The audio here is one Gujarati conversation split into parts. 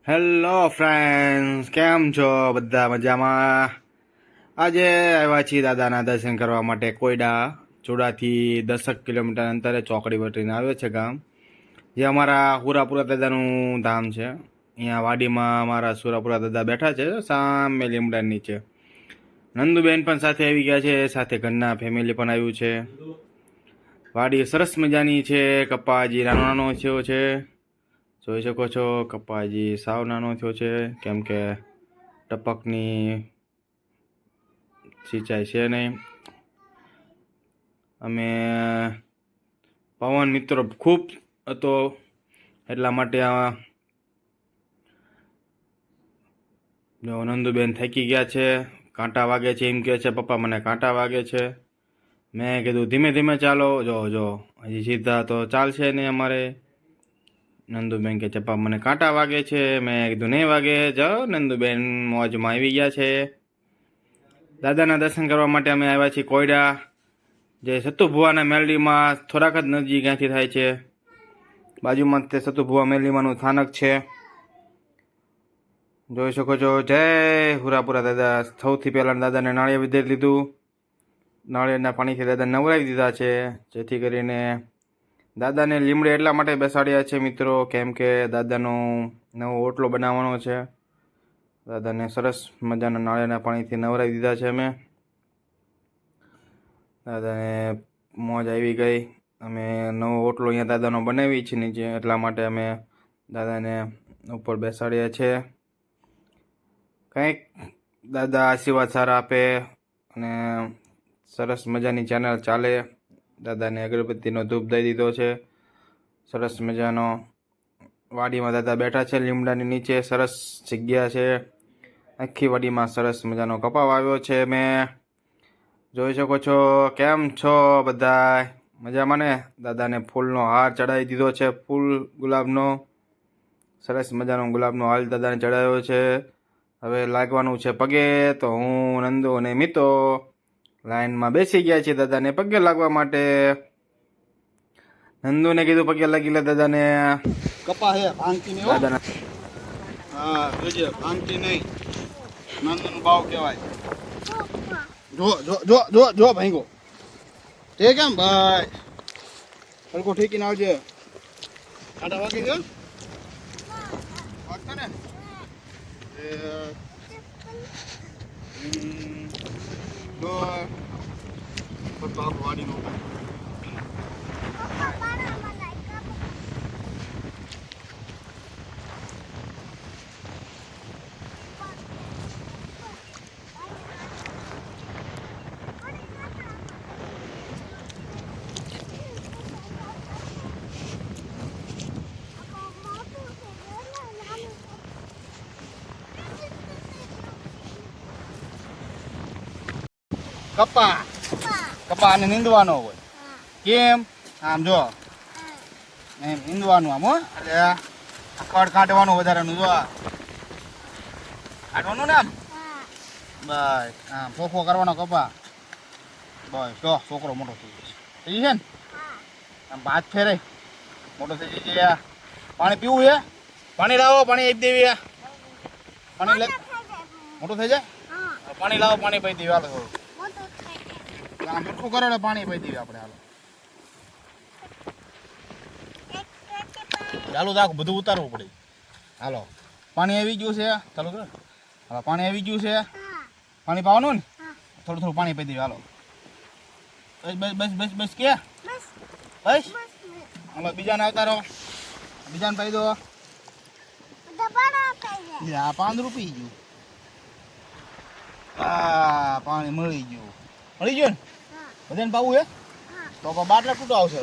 હેલો ફ્રેન્ડ્સ, કેમ છો બધા? મજામાં? આજે આવ્યા છીએ દાદાના દર્શન કરવા માટે. કોયડા ચોડાથી 10 કિલોમીટર અંતરે ચોકડી વટીને આવે છે ગામ, જે અમારા સુરાપુરા દાદાનું ધામ છે. અહીંયા વાડીમાં અમારા સુરાપુરા દાદા બેઠા છે, સામે લીમડા નીચે. નંદુબેન પણ સાથે આવી ગયા છે, સાથે ઘરના ફેમિલી પણ આવ્યું છે. વાડી સરસ મજાની છે. કપાજી નાનો નાનો થયો છે, જોઈ શકો છો. કપાજી સાવ નાનો થયો છે, કેમ કે ટપકની સિંચાઈ છે નહીં. અમે પવન મિત્રો ખૂબ હતો, એટલા માટે નંદુબેન થાકી ગયા છે. કાંટા વાગે છે, એમ કહે છે પપ્પા મને કાંટા વાગે છે. મેં કીધું ધીમે ધીમે ચાલો. જો હજી સીધા તો ચાલશે નહીં અમારે. નંદુબેન કે ચપ્પા મને કાંટા વાગે છે. મેં કીધું નહીં વાગે. જાઓ, નંદુબેન મોજમાં આવી ગયા છે. દાદાના દર્શન કરવા માટે અમે આવ્યા છીએ કોયડા, જે સતુભુવાના મેલડીમાં થોડાક જ નજીક ક્યાંથી થાય છે. બાજુમાં તે સતુભુવા મેલડીમાંનું સ્થાનક છે, જોઈ શકો છો. જય હુરાપુરા દાદા. સૌથી પહેલાં દાદાને નાળિયેર વિધેય લીધું. નાળિયેરના પાણીથી દાદા નવરાવી દીધા છે, જેથી કરીને દાદાને લીમડે એટલા માટે બેસાડ્યા છે મિત્રો, કેમ કે દાદાનો નવો ઓટલો બનાવવાનો છે. દાદાને સરસ મજાના નાળિયેરના પાણીથી નવરાવી દીધા છે અમે. દાદાને મોજ આવી ગઈ. અમે નવો ઓટલો અહીંયા દાદાનો બનાવી છે નીચે, એટલા માટે અમે દાદાને ઉપર બેસાડ્યા છે. કંઈક દાદા આશીર્વાદ સારા આપે અને સરસ મજાની ચેનલ ચાલે. દાદાને અગરબત્તીનો ધૂપ દઈ દીધો છે, સરસ મજાનો. વાડીમાં દાદા બેઠા છે લીમડાની નીચે, સરસ જગ્યા છે. આખી વાડીમાં સરસ મજાનો કપાવ આવ્યો છે. મેં જોઈ શકો છો. કેમ છો બધા? મજામાં ને? દાદાને ફૂલનો હાર ચડાવી દીધો છે, ફૂલ ગુલાબનો. સરસ મજાનો ગુલાબનો હાર દાદાને ચડાવ્યો છે. હવે લાગવાનું છે પગે, તો હું, નંદુ અને મિતો લાઈનમાં બેસી ગયા છે દાદાને પગે લાગવા માટે. નંદુને કીધું પગે લાગી લે દાદાને. કપા હે ભાંગતી નહીં હો. દાદાના હા જોજે, ભાંગતી નહીં. નંદનું ભાવ કહેવાય. જો જો જો જો જો ભાંગો. તે કેમ ભાઈ? હલકો ઠેકીને આવજે. કાંટા વાગી ગયો? વાગતા ને? જો વાડીનો કપા આને નીંદવાનો હોય. કેમ? આમ જો એમ નીંદવાનું આમ હો. એટલે ખડ કાઢવાનું વધારાનું. જો કાઢવાનું ને આમ બસ. આમ ફોફો કરવાનો કપા. બસ જો છોકરો મોટો થઈ જશે. થઈ છે ને? આમ ભાત ફેરે મોટો થઈ જશે. પાણી પીવું છે? પાણી લાવો, પાણી આપી દેવી. પાણી લે, મોટું થઈ જાય. પાણી લાવો, પાણી પી દેવી. હાલો થોડું આમ મીઠું કરો એટલે પાણી પી દેવી આપણે. હાલો ચાલુ રાખો, બધું ઉતારવું પડે. હાલો પાણી આવી ગયું છે. ચાલુ કરો. હાલો પાણી આવી ગયું છે. પાણી પાવાનું ને? થોડું થોડું પાણી પી દેવી. હાલો બસ બસ બસ બસ બસ. કે બસ? હાલો બીજાને અવતારો, બીજાને પાઈ દો. આ 5 રૂપિયા ગયું. આ પાણી મળી ગયું. મળી ગયું ને? બધાને પાવું હે? તો બાટલા તૂટો આવશે.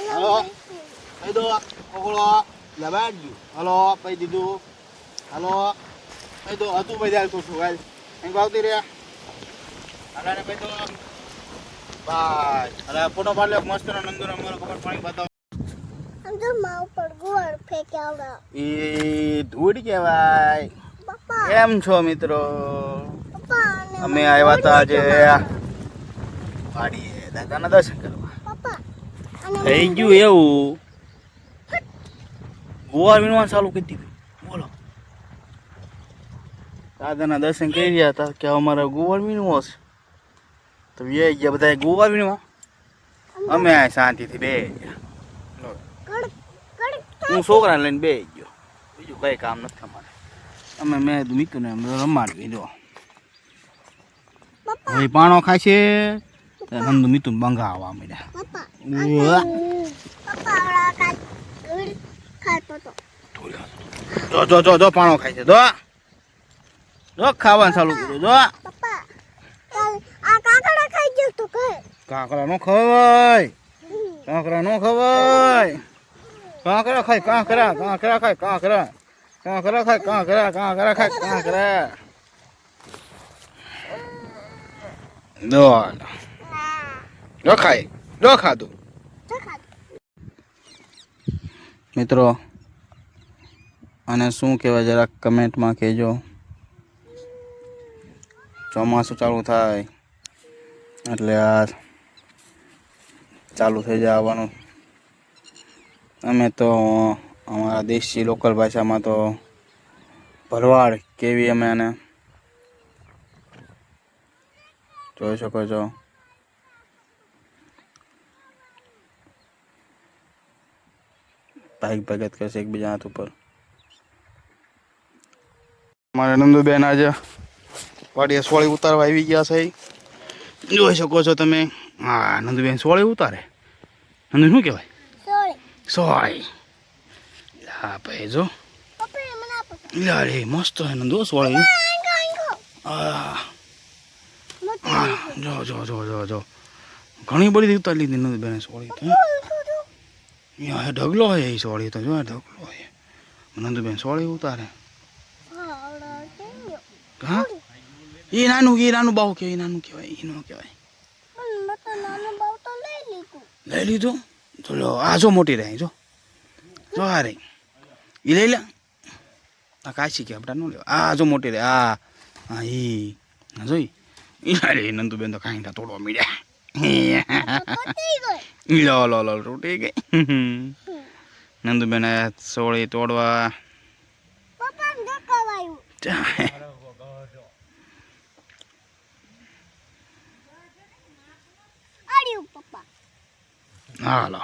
હાલો પી દો. કોકડો લબાડ ગયું. હાલો પી દીધું. હાલો પી દો. હતું ભાઈ જાય તું છું હાલ એમ આવતી રે. હાલાને પી દો. બાય. અરે ફોટો પાડ લે મસ્ત નો. નંદુનો અમારો કપડ પાણી બતાવો. એ ધૂળ કહેવાય. કેમ છો મિત્રો? અમે આવ્યા હતા આજે વાડીએ દાદાના દર્શન કરવા. થઈ ગયું એવું. ગુવાર વીણવાનું ચાલુ કરી દીધું. બોલો, દાદાના દર્શન કરી રહ્યા હતા કે અમારે ગુવાર વીણવો છે, તો એ ગયા બધા ગુવાર વીણવા. અમે આ શાંતિથી બે હું છોકરાને લઈને બે ગયો, બીજું કઈ કામ નથી અમારે. અમે મેં મીતું ને અમે રમાડવી દો. હવે પાણો ખાય છે, નંદુ મીતું બંગાવવા માંડ્યા. જો પાણો ખાય છે, જો ખાવાનું ચાલુ કર્યું. જો કાંકરા નો ખવાય, કાંકરા નો ખવાય. કાંકરા ખાય, કાંકરા કાંકરા ખાય, કાંકરા કાંકરા ખાય, કાંકરા કાંકરા ખાય, કાંકરા. જો ખાય, જો ખાધું. મિત્રો અને શું કહેવાય જરાક કમેન્ટમાં કહેજો. ચોમાસું ચાલુ થાય એટલે આ ચાલુ થઈ જાય આવવાનું. અમે તો અમારા દેશી લોકલ ભાષામાં તો ભરવાડ કેવી અમે આને જોઈ શકો છો. ભાઈ ભગત કરશે એકબીજા હાથ ઉપર. મારા નંદુબેન આજે વાડીએ સોળી ઉતારવા આવી ગયા છે, જોઈ શકો છો તમે. હા, નંદુબેન સોળી ઉતારે. નંદુ શું કહેવાય? સોળી. હા ભાઈ, જો રે મસ્ત હે નંદુ સોળી. હા, જો જો જો જો જો ઘણી બધી ઉતારી લીધી નંદુબેન સોળી તો. અહીંયા ઢગલો હોય એ સોળી તો, જો ઢગલો હોય. નંદુબેન સોળી ઉતારે. હા, એ નાનું બાવ કે નાનું કહેવાય, એ નો કહેવાય. લઈ લીધું તો લો, આ જો મોટી રહે, જો જો આ રહી, એ લઈ લે. આ કાશી કે આપડા નો લેવા. આ જો મોટી રહે, આ હા એ જોઈ રે. નંદુબેન તો કાંઈ તોડવા મીડ્યા. લો લો લો તૂટી ગઈ. નંદુબેન સોળી તોડવા. હાલો